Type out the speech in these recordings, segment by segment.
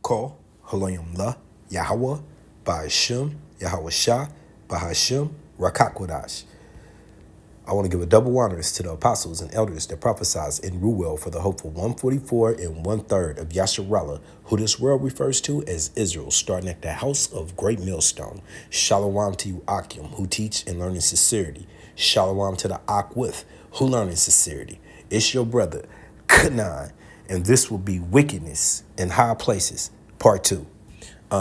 Call, Halayim La, Yahweh, Ba'ashem, Yahweh Shah, Bahashem, Rakakwadash. I want to give a double honors to the apostles and elders that prophesied in Ruel for the hopeful 144 and 1/3 of Yasharallah, who this world refers to as Israel, starting at the house of Great Millstone. Shalom to you, Akim, who teach and learn in sincerity. Shalom to the Akwith, who learn in sincerity. It's your brother, Kanan, and this will be Wickedness in High Places, Part 2. We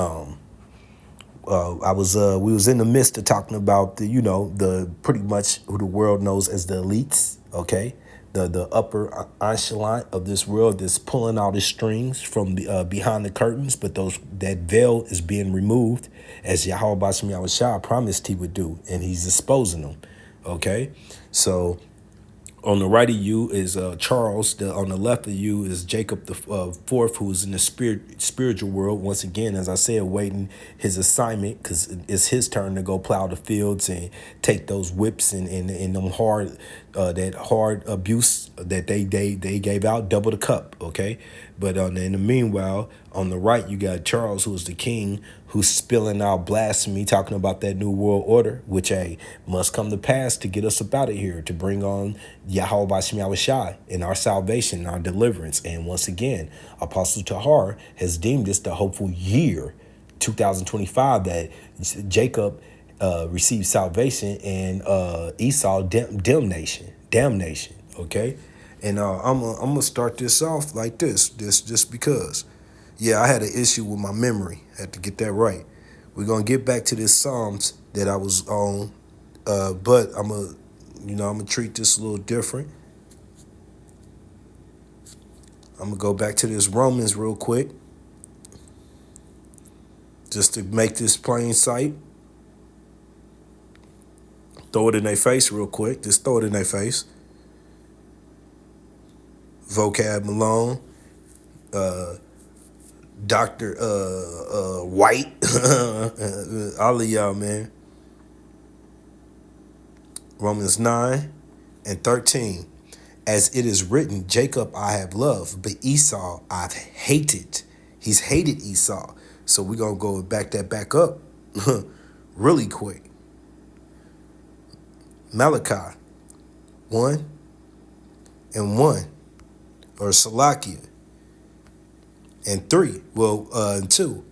was in the midst of talking about the pretty much who the world knows as the elites, okay, the upper echelon of this world that's pulling all the strings from behind the curtains, but that veil is being removed, as Yahweh Bashem Yahushua promised he would do, and he's exposing them, okay. So on the right of you is Charles. On the left of you is Jacob the fourth, who's in the spiritual world. Once again, as I said, waiting his assignment, because it's his turn to go plow the fields and take those whips and them that hard abuse that they gave out, double the cup. Okay, but in the meanwhile, on the right you got Charles, who's the king, who's spilling out blasphemy, talking about that new world order, which must come to pass to get us up out of here, to bring on Yahweh Bashem Yahushua in our salvation, our deliverance. And once again, Apostle Tahar has deemed this the hopeful year, 2025, that Jacob received salvation and Esau damnation. Okay, and I'm gonna start this off like this just because. Yeah, I had an issue with my memory. Had to get that right. We're gonna get back to this Psalms that I was on, but I'm gonna treat this a little different. I'm gonna go back to this Romans real quick, just to make this plain sight. Throw it in their face real quick. Just throw it in their face. Vocab Malone, Dr. White, all of y'all, man. Romans 9 and 13. As it is written, Jacob I have loved, but Esau I've hated. He's hated Esau. So we're going to go back up really quick. Malachi 1 and 1, or Salakia, and 3, and 2.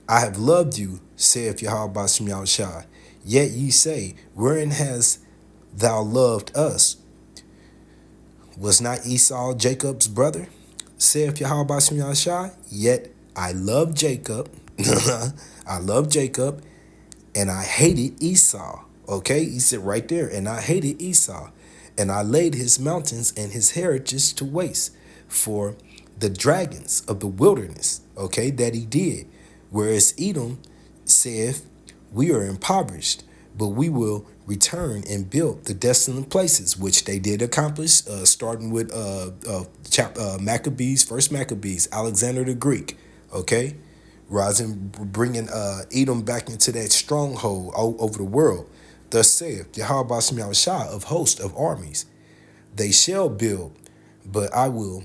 I have loved you, saith Yahweh Bashem Yahushua. Yet ye say, wherein has thou loved us? Was not Esau Jacob's brother? Saith Yahweh Bashem Yahushua. Yet I love Jacob. I love Jacob, and I hated Esau. Okay, he said right there, and I hated Esau, and I laid his mountains and his heritage to waste for the dragons of the wilderness, okay, that he did. Whereas Edom saith, we are impoverished, but we will return and build the desolate places, which they did accomplish, starting with Maccabees, first Maccabees, Alexander the Greek, okay, rising, bringing Edom back into that stronghold over the world. Thus saith Yahweh Bashem Yahushua of hosts of armies, they shall build, but I will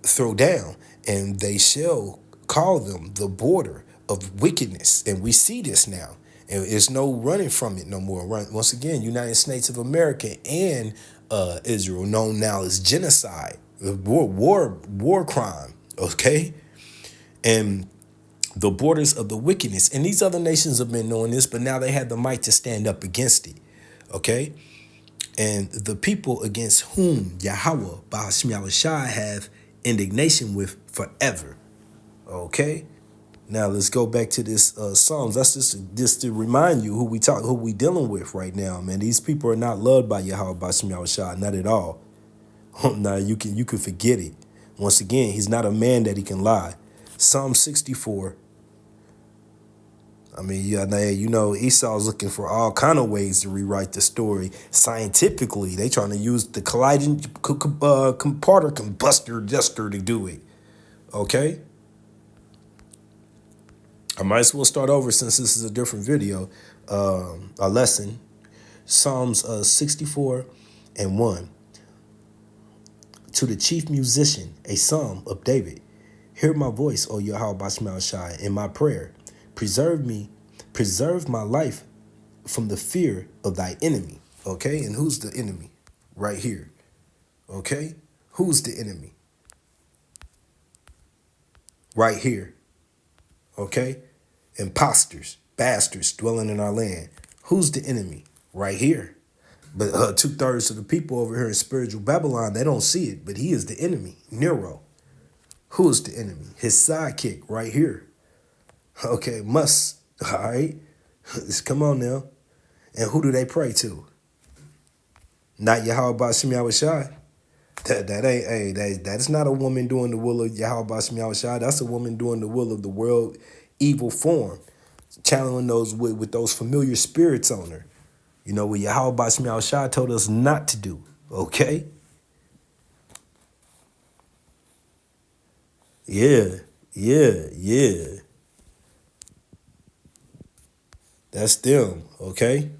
throw down, and they shall call them the border of wickedness. And we see this now, and there's no running from it no more. Once again, United States of America and Israel, known now as genocide, war crime, okay, and the borders of the wickedness. And these other nations have been knowing this, but now they had the might to stand up against it, okay. And the people against whom Yahweh Ba'ashem Yahushua have indignation with forever. Okay, now let's go back to this Psalms. That's just to remind you who we dealing with right now, man. These people are not loved by Yahweh Ba'ashem Yahushua, not at all. Now you can forget it. Once again, he's not a man that he can lie. Psalm 64. I mean, Esau's looking for all kind of ways to rewrite the story scientifically. They trying to use the colliding combustor to do it. Okay? I might as well start over since this is a different video, a lesson. Psalms 64 and 1. To the chief musician, a psalm of David. Hear my voice, O Yahweh Shai, Shai, in my prayer. Preserve me, preserve my life from the fear of thy enemy. Okay, and who's the enemy? Right here. Okay, who's the enemy? Right here. Okay, imposters, bastards dwelling in our land. Who's the enemy? Right here. But 2/3 of the people over here in spiritual Babylon, they don't see it, but he is the enemy, Nero. Who is the enemy? His sidekick right here. Okay, must. All right, come on now. And who do they pray to? Not Yahweh Bashim Yahushai. That ain't that's not a woman doing the will of Yahweh Bashim Yahushai. That's a woman doing the will of the world evil form, channeling those with those familiar spirits on her. You know what Yahweh Bashim Yahushai told us not to do. Okay. Yeah, yeah. That's them, okay?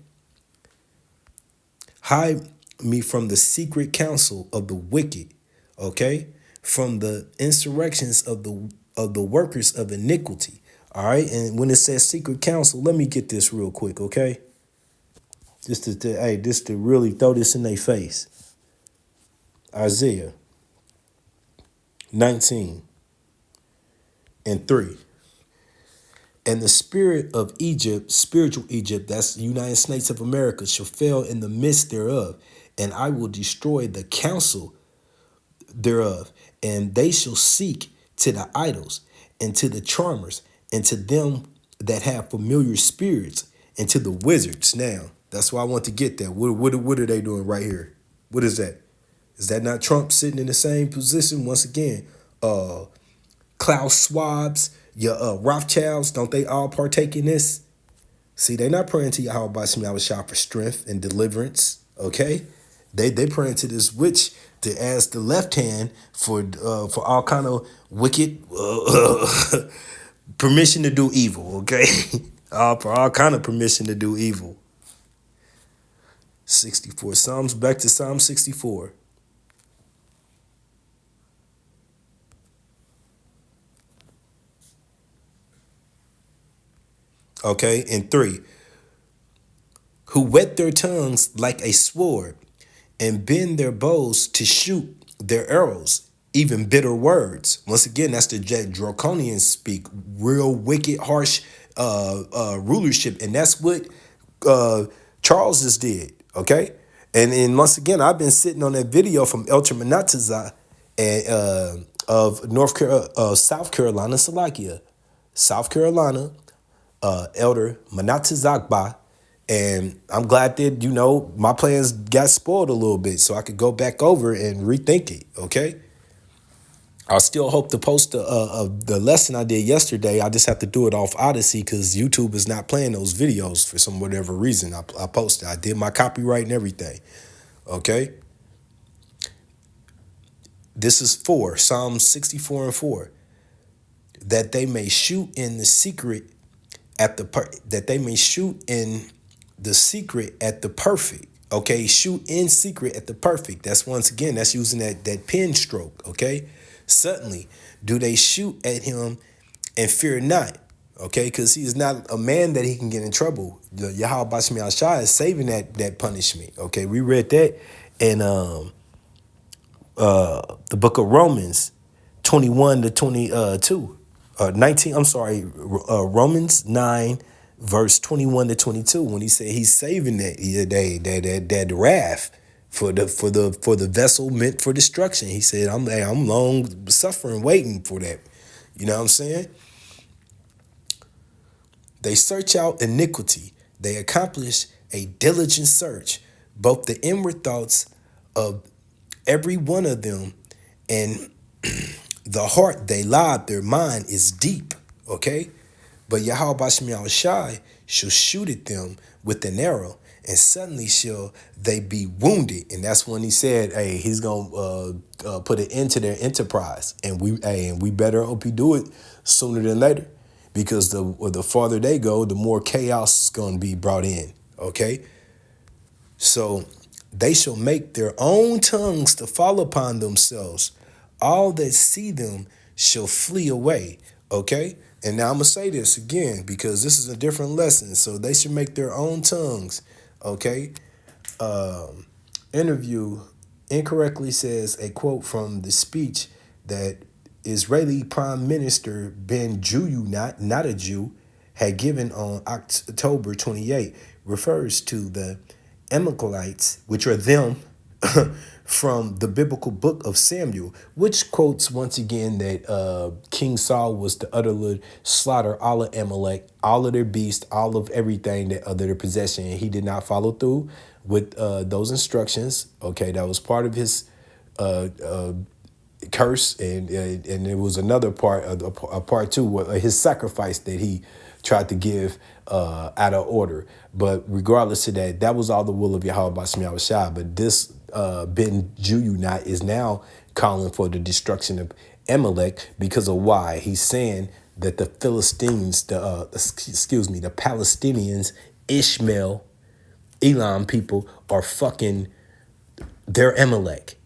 Hide me from the secret counsel of the wicked, okay? From the insurrections of the workers of iniquity. All right. And when it says secret counsel, let me get this real quick, okay? Just to really throw this in their face. Isaiah 19:3. And the spirit of Egypt, spiritual Egypt, that's the United States of America, shall fail in the midst thereof, and I will destroy the counsel thereof, and they shall seek to the idols, and to the charmers, and to them that have familiar spirits, and to the wizards. Now, that's why I want to get that. What are they doing right here? What is that? Is that not Trump sitting in the same position once again? Klaus Schwab's, your Rothschilds, don't they all partake in this? See, they're not praying to Yahweh Bashim Yahushua for strength and deliverance, okay? They praying to this witch to ask the left hand for all kind of wicked permission to do evil, okay? For all kind of permission to do evil. 64. Back to Psalm 64. Okay, in 3. Who whet their tongues like a sword and bend their bows to shoot their arrows, even bitter words. Once again, that's the draconians speak, real wicked, harsh rulership. And that's what Charles just did, okay? And once again, I've been sitting on that video from El Manataza and of South Carolina, Salakia. South Carolina, Elder Manatazakba. And I'm glad that, my plans got spoiled a little bit so I could go back over and rethink it, okay? I still hope to post the lesson I did yesterday. I just have to do it off Odyssey because YouTube is not playing those videos for some whatever reason. I posted. I did my copyright and everything, okay? This is 4, Psalm 64:4. That they may shoot in the secret that they may shoot in the secret at the perfect. Okay, shoot in secret at the perfect. That's once again, that's using that pen stroke. Okay, suddenly do they shoot at him and fear not. Okay, because he is not a man that he can get in trouble. The Yahweh Bashmi Al-Shah is saving that punishment. Okay, we read that in the book of Romans 21 to 22. 19, I'm sorry, Romans 9, verse 21 to 22, when he said he's saving that wrath for the vessel meant for destruction. He said, I'm long suffering, waiting for that. You know what I'm saying? They search out iniquity. They accomplish a diligent search, both the inward thoughts of every one of them and the heart they lie, their mind is deep, okay? But Yahweh Bashmi Shai shall shoot at them with an arrow, and suddenly shall they be wounded. And that's when he said, hey, he's gonna put an end to their enterprise. And we better hope he do it sooner than later, because the farther they go, the more chaos is gonna be brought in, okay? So they shall make their own tongues to fall upon themselves. All that see them shall flee away. Okay? And now I'm going to say this again because this is a different lesson. So they should make their own tongues. Okay? Interview incorrectly says a quote from the speech that Israeli Prime Minister Ben Juyu, not a Jew, had given on October 28 refers to the Amalekites, which are them, from the biblical book of Samuel, which quotes once again that King Saul was to utterly slaughter all of Amalek, all of their beasts, all of everything that of their possession. And he did not follow through with those instructions. Okay, that was part of his curse, and it was another part of a part two, his sacrifice that he tried to give out of order. But regardless of that, that was all the will of Yahweh Bashim Yahushua. But this Ben Juyunat is now calling for the destruction of Amalek because of why he's saying that the Philistines, the Palestinians, Ishmael, Elam people are fucking their Amalek.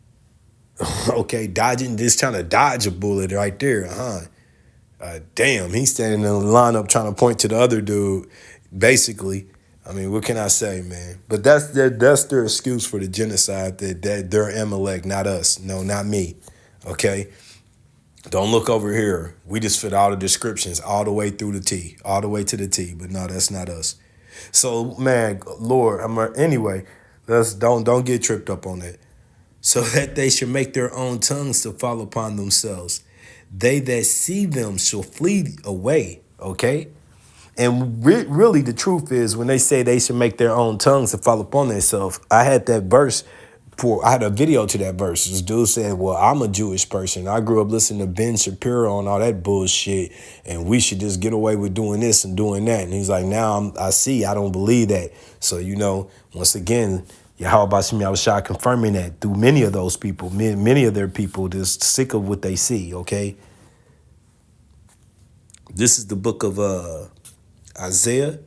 Okay, dodging, just trying to dodge a bullet right there, huh? Damn, he's standing in the lineup trying to point to the other dude. Basically, I mean, what can I say, man? But that's their excuse for the genocide. That they're Amalek, not us. No, not me. Okay, don't look over here. We just fit all the descriptions all the way through the T, all the way to the T. But no, that's not us. So, man, Lord, anyway. Let's don't get tripped up on that. So that they should make their own tongues to fall upon themselves. They that see them shall flee away. Okay? And really, the truth is, when they say they should make their own tongues to fall upon themselves, I had that verse I had a video to that verse. This dude said, well, I'm a Jewish person. I grew up listening to Ben Shapiro and all that bullshit, and we should just get away with doing this and doing that. And he's like, now I see, I don't believe that. So, once again, Yahweh Bashim Yahushua confirming that through many of those people, many of their people just sick of what they see, okay? This is the book of Isaiah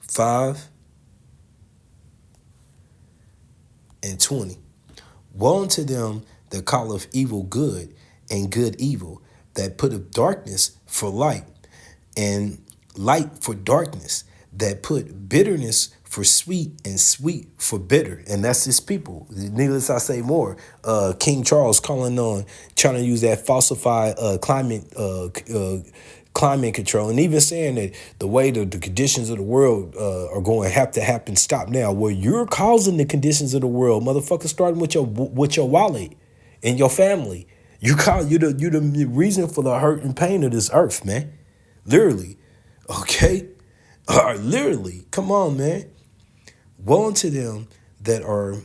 5 and 20. Woe unto them that calleth evil good and good evil, that putteth darkness for light and light for darkness, that put bitterness for sweet and sweet for bitter. And that's his people. Needless I say more. King Charles trying to use that falsified climate control, and even saying that the way the conditions of the world are going to have to happen, stop now. Well, you're causing the conditions of the world, motherfucker, starting with your wallet and your family. You the reason for the hurt and pain of this earth, man. Literally. Okay? Literally. Come on, man. Woe unto them that are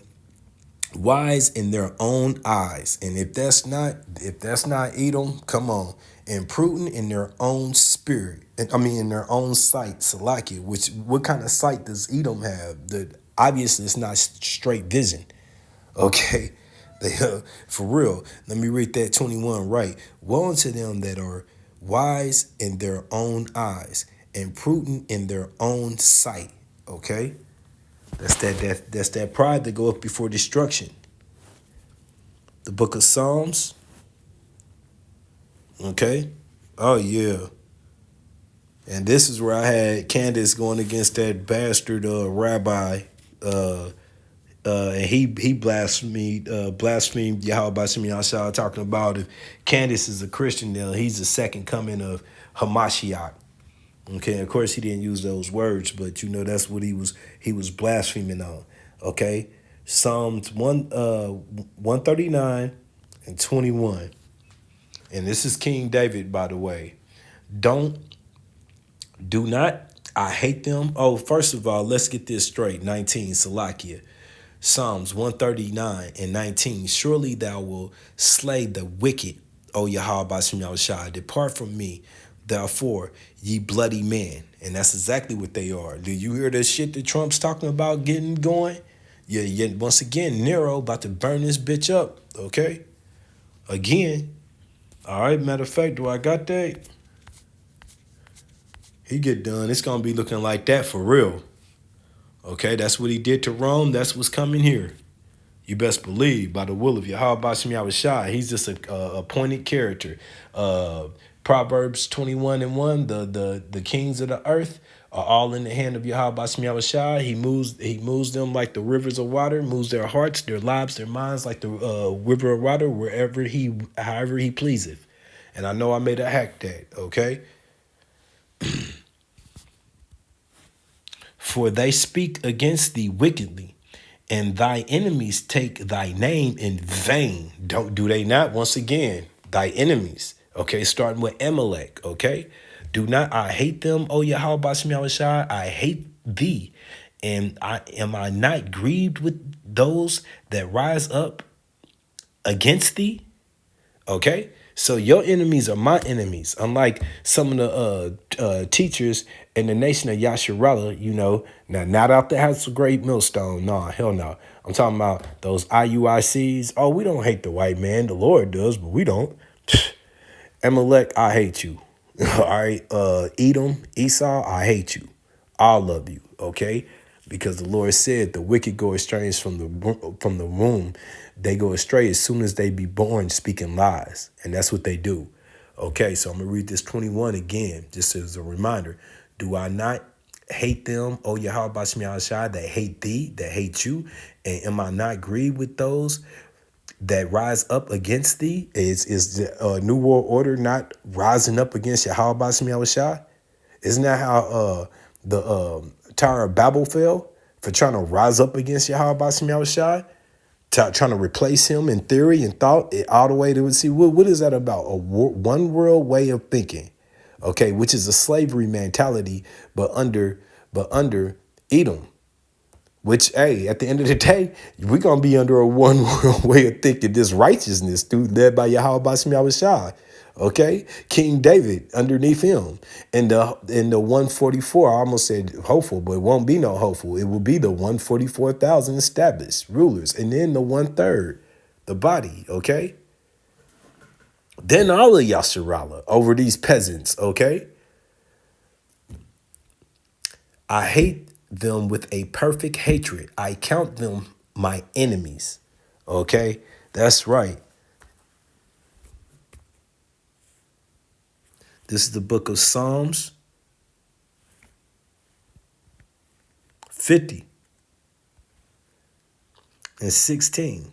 wise in their own eyes. And if that's not Edom, come on. And prudent in their own spirit. In their own sight, Salaki. What kind of sight does Edom have? That obviously it's not straight vision. Okay. For real. Let me read that 21 right. Woe unto them that are wise in their own eyes and prudent in their own sight. Okay? That's that pride that goeth before destruction. The book of Psalms. Okay? Oh yeah. And this is where I had Candace going against that bastard rabbi. And he blasphemed Yahweh Bashim Yahshua, talking about if Candace is a Christian, then he's the second coming of Hamashiach. Okay, of course he didn't use those words, but that's what he was blaspheming on. Okay, Psalms 139 and 21, and this is King David, by the way. Do not, I hate them. Oh, first of all, let's get this straight. 19, Salakia. Psalms 139 and 19. Surely thou wilt slay the wicked, O Yahweh Bashim Yahushua. Depart from me, therefore, ye bloody men. And that's exactly what they are. Do you hear the shit that Trump's talking about getting going? Yeah, once again, Nero about to burn this bitch up, okay? Again. All right, matter of fact, do I got that? He get done, it's going to be looking like that for real. Okay, that's what he did to Rome. That's what's coming here. You best believe by the will of Yahweh Bashim Yahushai. He's just a appointed character. Uh, Proverbs 21:1, the kings of the earth are all in the hand of Yahweh Bashim Yahushai. He moves them like the rivers of water, moves their hearts, their lives, their minds like the river of water, however he pleaseth. And I know I made a hack that, okay? For they speak against thee wickedly, and thy enemies take thy name in vain. Don't do they not? Once again, thy enemies. Okay, starting with Amalek. Okay, do not I hate them, O Yahweh Bashem Yahushai? I hate thee, and I not grieved with those that rise up against thee? Okay, so your enemies are my enemies. Unlike some of the teachers in the nation of Yasharala, now not out the house of great millstone. No, hell no. I'm talking about those IUICs. Oh, we don't hate the white man. The Lord does, but we don't. Amalek, I hate you. All right, Edom, Esau, I hate you. All of you, okay? Because the Lord said the wicked go astray from the womb. They go astray as soon as they be born speaking lies. And that's what they do. Okay, so I'm going to read this 21 again, just as a reminder. Do I not hate them, O Yahweh Bashim Yahushai, that hate thee, that hate you? And am I not grieved with those that rise up against thee? Is the New World Order not rising up against Yahweh Bashim Yahushai? Isn't that how the Tower of Babel fell? For trying to rise up against Yahweh Bashim Yahushai? Trying to replace him in theory and thought, all the way to see what is that about? One world way of thinking, okay, which is a slavery mentality, but under Edom. Which, hey, at the end of the day, we're going to be under a one world way of thinking. This righteousness, dude, led by Yahweh Bashim Yahushai. Okay? King David underneath him. In the 144, I almost said hopeful, but it won't be no hopeful. It will be the 144,000 established rulers. And then the 1/3, the body, okay? Then all of Yasharala over these peasants, okay? I hate them with a perfect hatred. I count them my enemies. Okay? That's right. This is the book of Psalms 50 and 16.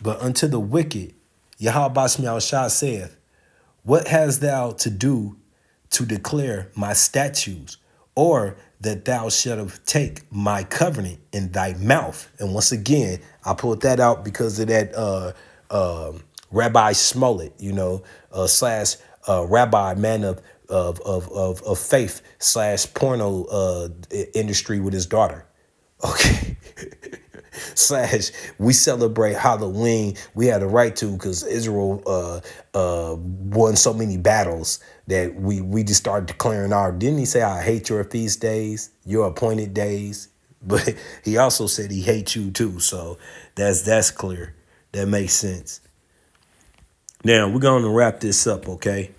But unto the wicked, Yahweh Bashmi Shah saith, what hast thou to do to declare my statutes, or that thou shalt take my covenant in thy mouth? And once again, I pulled that out because of that Rabbi Smollett, slash rabbi, man of faith, slash porno industry with his daughter. Okay. Slash, we celebrate Halloween. We had a right to, because Israel won so many battles that we just started declaring our. Didn't he say, I hate your feast days, your appointed days? But he also said he hates you too. So that's clear. That makes sense. Now we're going to wrap this up, okay?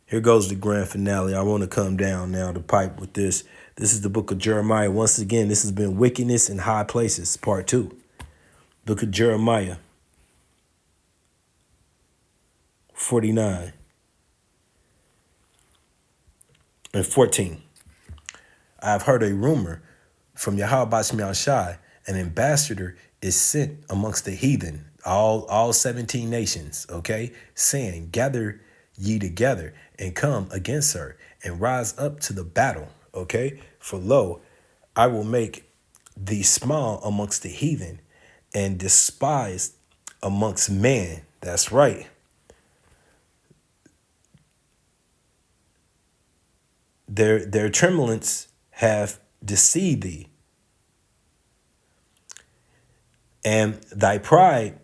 Here goes the grand finale. I want to come down now the pipe with this. This is the book of Jeremiah. Once again, this has been Wickedness in High Places, part 2. Book of Jeremiah 49 and 14. I have heard a rumor from Yahweh Bashmi Shai, an ambassador is sent amongst the heathen, all 17 nations, okay, saying, gather ye together and come against her and rise up to the battle, okay? For lo, I will make thee small amongst the heathen and despised amongst men. That's right. Their tremblance have deceived thee, and thy pride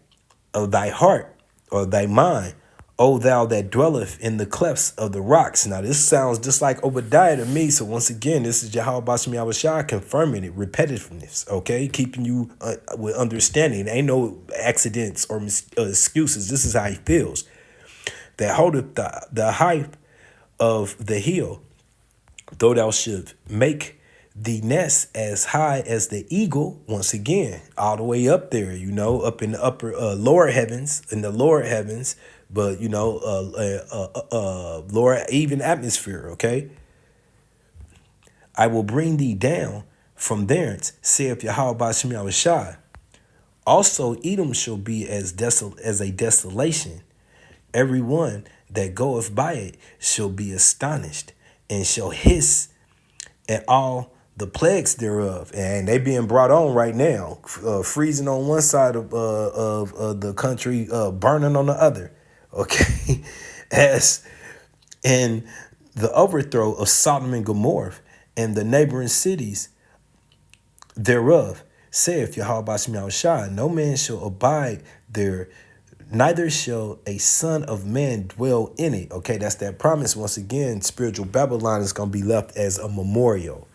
of thy heart or thy mind, O thou that dwelleth in the clefts of the rocks. Now this sounds just like Obadiah to me. So once again, this is Yahweh Bashmi Yahushua confirming it, repetitiveness, okay? Keeping you with understanding. Ain't no accidents or excuses. This is how he feels. That holdeth the height of the hill, Though thou should make the nest as high as the eagle, once again, all the way up there, up in the upper lower heavens, but lower even atmosphere, okay? I will bring thee down from thence, saith Yahweh Bashem Yahushai. Also, Edom shall be as a desolation. Every one that goeth by it shall be astonished, and shall hiss at all the plagues thereof. And they being brought on right now, freezing on one side of the country, burning on the other. Okay, as in the overthrow of Sodom and Gomorrah and the neighboring cities thereof, saith Yahweh Bashem Yahushai, no man shall abide there, neither shall a son of man dwell in it. Okay, that's that promise. Once again, spiritual Babylon is going to be left as a memorial.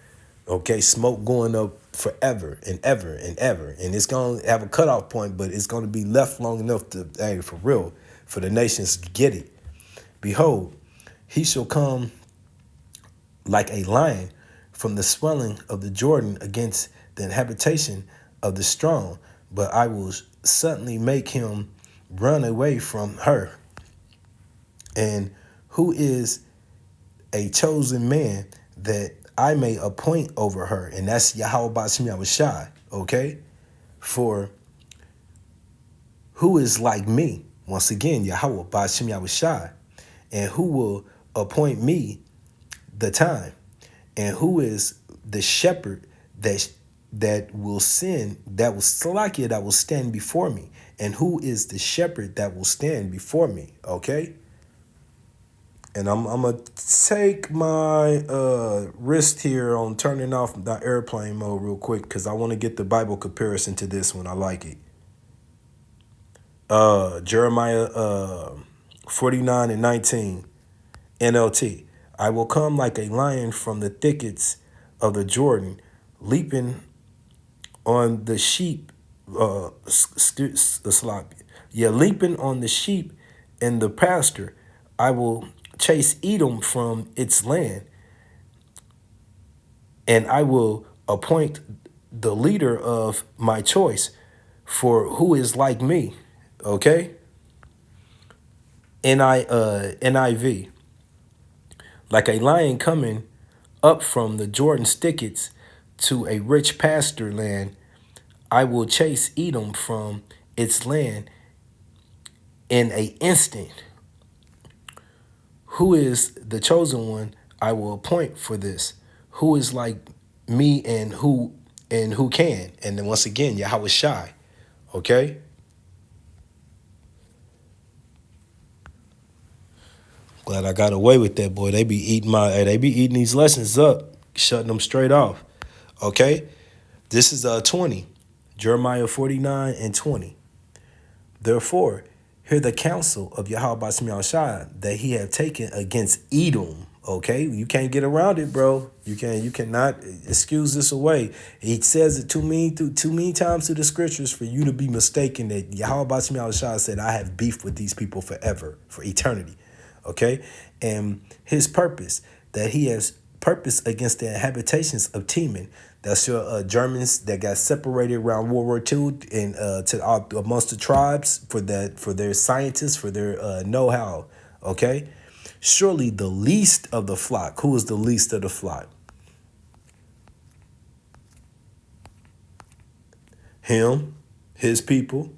Okay, smoke going up forever and ever and ever. And it's going to have a cutoff point, but it's going to be left long enough to, hey, for real, for the nations to get it. Behold, he shall come like a lion from the swelling of the Jordan against the habitation of the strong, but I will suddenly make him run away from her. And who is a chosen man that I may appoint over her? And that's Yahweh Bashem Yahushai, okay? For who is like me? Once again, Yahweh Bashem Yahushai. And who will appoint me the time? And who is the shepherd that will send, that will Salakia, that will stand before me? And who is the shepherd that will stand before me? Okay. And I'm gonna take my wrist here on turning off the airplane mode real quick because I want to get the Bible comparison to this one. I like it. Jeremiah 49:19 NLT. I will come like a lion from the thickets of the Jordan, leaping on the sheep. Leaping on the sheep in the pasture. I will chase Edom from its land, and I will appoint the leader of my choice, for who is like me. Okay. NIV. Like a lion coming up from the Jordan thickets to a rich pasture land, I will chase Edom from its land in an instant. Who is the chosen one I will appoint for this? Who is like me, and who can? And then once again, Yahweh Shai. Okay? Glad I got away with that, boy. They be eating these lessons up, shutting them straight off. Okay? This is 20. Jeremiah 49:20. Therefore, hear the counsel of Yahweh Bashem Yahushai that he had taken against Edom. Okay, you can't get around it, bro. You cannot excuse this away. He says it too many times through the scriptures for you to be mistaken that Yahweh Bashem Yahushai said, I have beef with these people forever, for eternity. Okay, and his purpose, that he has purpose against the habitations of Teman. That's your Germans that got separated around World War II and amongst the tribes for their scientists, for their know-how. Okay, surely the least of the flock. Who is the least of the flock? Him, his people,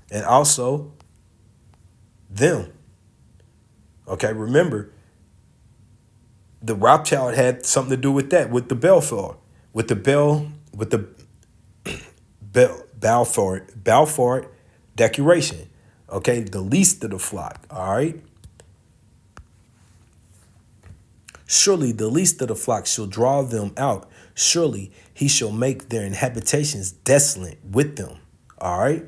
and also them. Okay, remember, the Rothschild had something to do with that, with the Balfour, with the Balfour Declaration. Okay, the least of the flock. All right. Surely the least of the flock shall draw them out. Surely he shall make their inhabitations desolate with them. All right.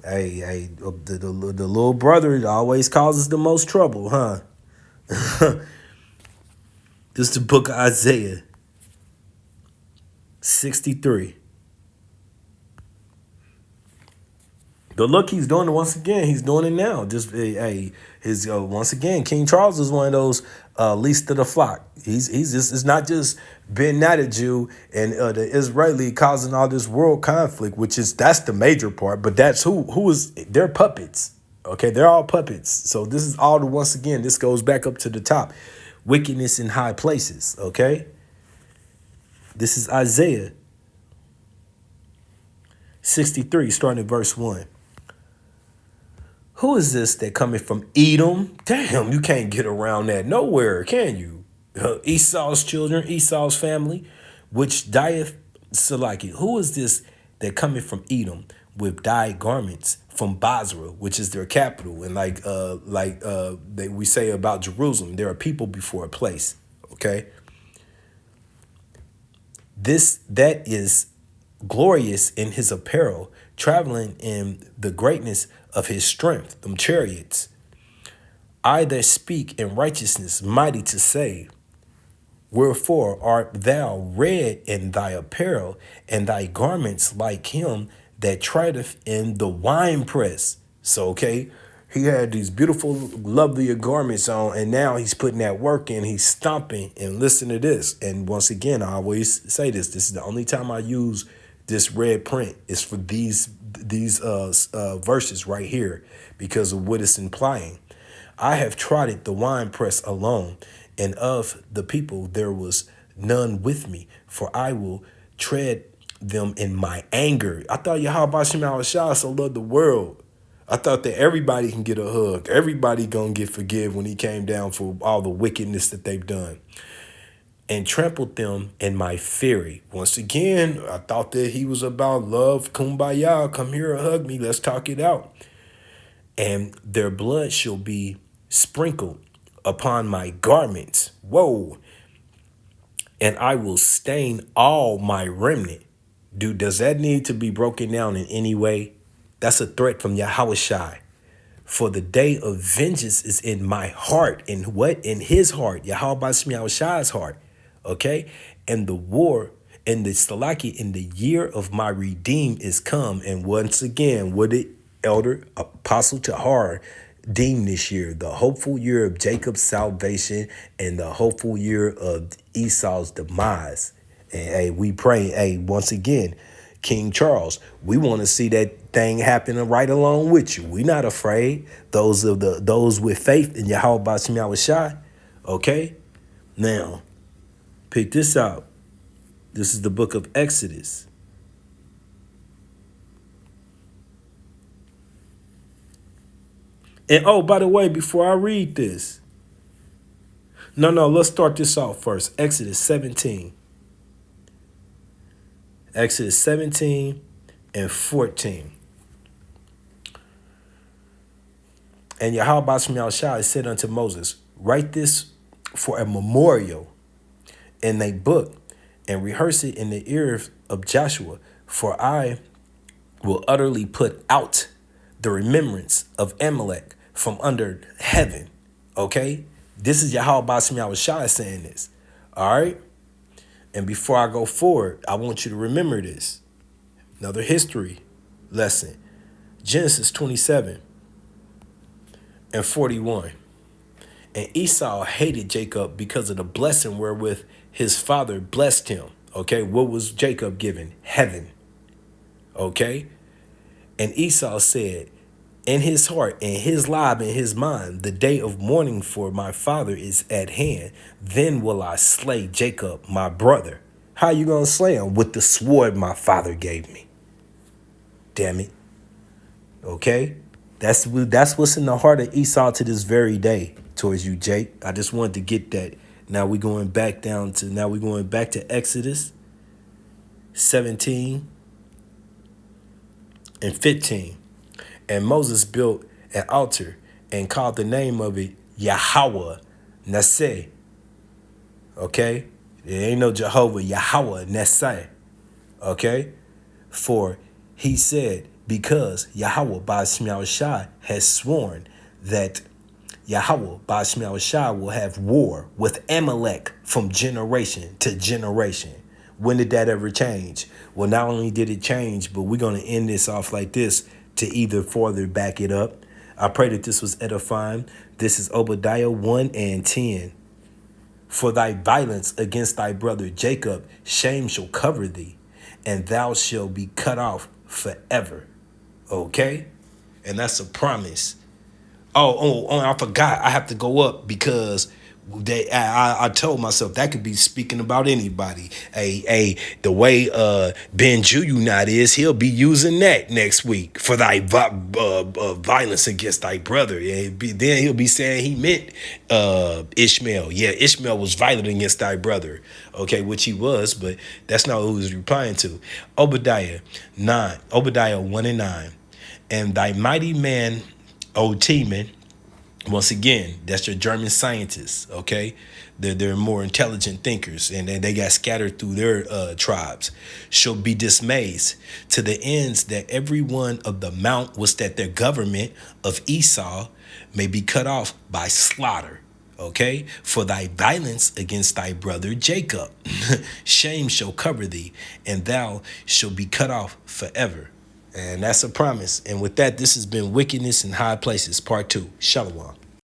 Hey, the little brother always causes the most trouble, huh? This is the book of Isaiah 63. But look, he's doing it once again. He's doing it now. Just his once again, King Charles is one of those least of the flock. He's just it's not just Ben Jew and the Israeli causing all this world conflict, which is that's the major part. But that's who is they're puppets. Okay, they're all puppets. So this is all the once again. This goes back up to the top. Wickedness in high places. Okay, this is Isaiah 63, starting at verse 1. Who is this that coming from Edom? Damn, you can't get around that nowhere, can you? Esau's children, Esau's family, which dieth Salaki. Who is this that coming from Edom with dyed garments from Basra, which is their capital? And we say about Jerusalem, there are people before a place. Okay, this that is glorious in his apparel, traveling in the greatness of his strength, them chariots. I that speak in righteousness, mighty to save. Wherefore art thou red in thy apparel, and thy garments like him that tradeth in the winepress. So, okay, he had these beautiful, lovely garments on, and now he's putting that work in. He's stomping, and listen to this. And once again, I always say this. This is the only time I use this red print is for these verses right here because of what it's implying. I have trodden the winepress alone, and of the people there was none with me, for I will tread them in my anger. I thought Yahweh Shema Shah so loved the world. I thought that everybody can get a hug. Everybody gonna get forgive when he came down for all the wickedness that they've done. And trampled them in my fury. Once again, I thought that he was about love, kumbaya, come here and hug me, let's talk it out. And their blood shall be sprinkled upon my garments. Whoa. And I will stain all my remnant. Dude, does that need to be broken down in any way? That's a threat from Yahweh Shai. For the day of vengeance is in my heart. In what? In his heart. Yahweh Shai's heart. Okay? And the war and the Salaki in the year of my redeem is come. And once again, what did Elder Apostle Tahar deem this year? The hopeful year of Jacob's salvation and the hopeful year of Esau's demise. And hey, we pray, hey, once again, King Charles, we want to see that thing happening right along with you. We're not afraid. Those with faith in Yahweh Bashim Yahushai. Okay? Now, pick this out. This is the book of Exodus. And oh, by the way, before I read this, no, let's start this off first. Exodus 17. Exodus 17 and 14. And Yahweh Bashim Yahushai said unto Moses, write this for a memorial in a book and rehearse it in the ears of Joshua, for I will utterly put out the remembrance of Amalek from under heaven. Okay? This is Yahweh Bashim Yahushai saying this. All right? And before I go forward, I want you to remember this. Another history lesson. Genesis 27 and 41. And Esau hated Jacob because of the blessing wherewith his father blessed him. Okay, what was Jacob given? Heaven. Okay? And Esau said, in his heart, in his life, in his mind, the day of mourning for my father is at hand. Then will I slay Jacob, my brother. How you gonna slay him? With the sword my father gave me. Damn it. Okay? That's what's in the heart of Esau to this very day towards you, Jake. I just wanted to get that. Now we're going back to Exodus 17 and 15. And Moses built an altar and called the name of it Yahweh Naseh. Okay? There ain't no Jehovah, Yahweh Naseh. Okay? For he said, because Yahweh Ba'ashim Shai has sworn that Yahweh Ba'ashim Shai will have war with Amalek from generation to generation. When did that ever change? Well, not only did it change, but we're going to end this off like this. to either further back it up. I pray that this was edifying. This is Obadiah 1 and 10. For thy violence against thy brother Jacob, shame shall cover thee, and thou shalt be cut off forever. Okay? And that's a promise. I forgot. I have to go up because I told myself that could be speaking about anybody. The way Ben Juyunat is, he'll be using that next week for thy violence against thy brother. Then he'll be saying he meant Ishmael. Yeah, Ishmael was violent against thy brother. Okay, which he was, but that's not who he was replying to. Obadiah 1 and 9. And thy mighty man, O Teman, once again, that's your German scientists, okay? They're more intelligent thinkers, and they got scattered through their tribes, shall be dismayed to the ends that every one of the mount was that their government of Esau may be cut off by slaughter. Okay, for thy violence against thy brother Jacob, shame shall cover thee, and thou shalt be cut off forever. And that's a promise. And with that, this has been Wickedness in High Places, Part 2. Shalom.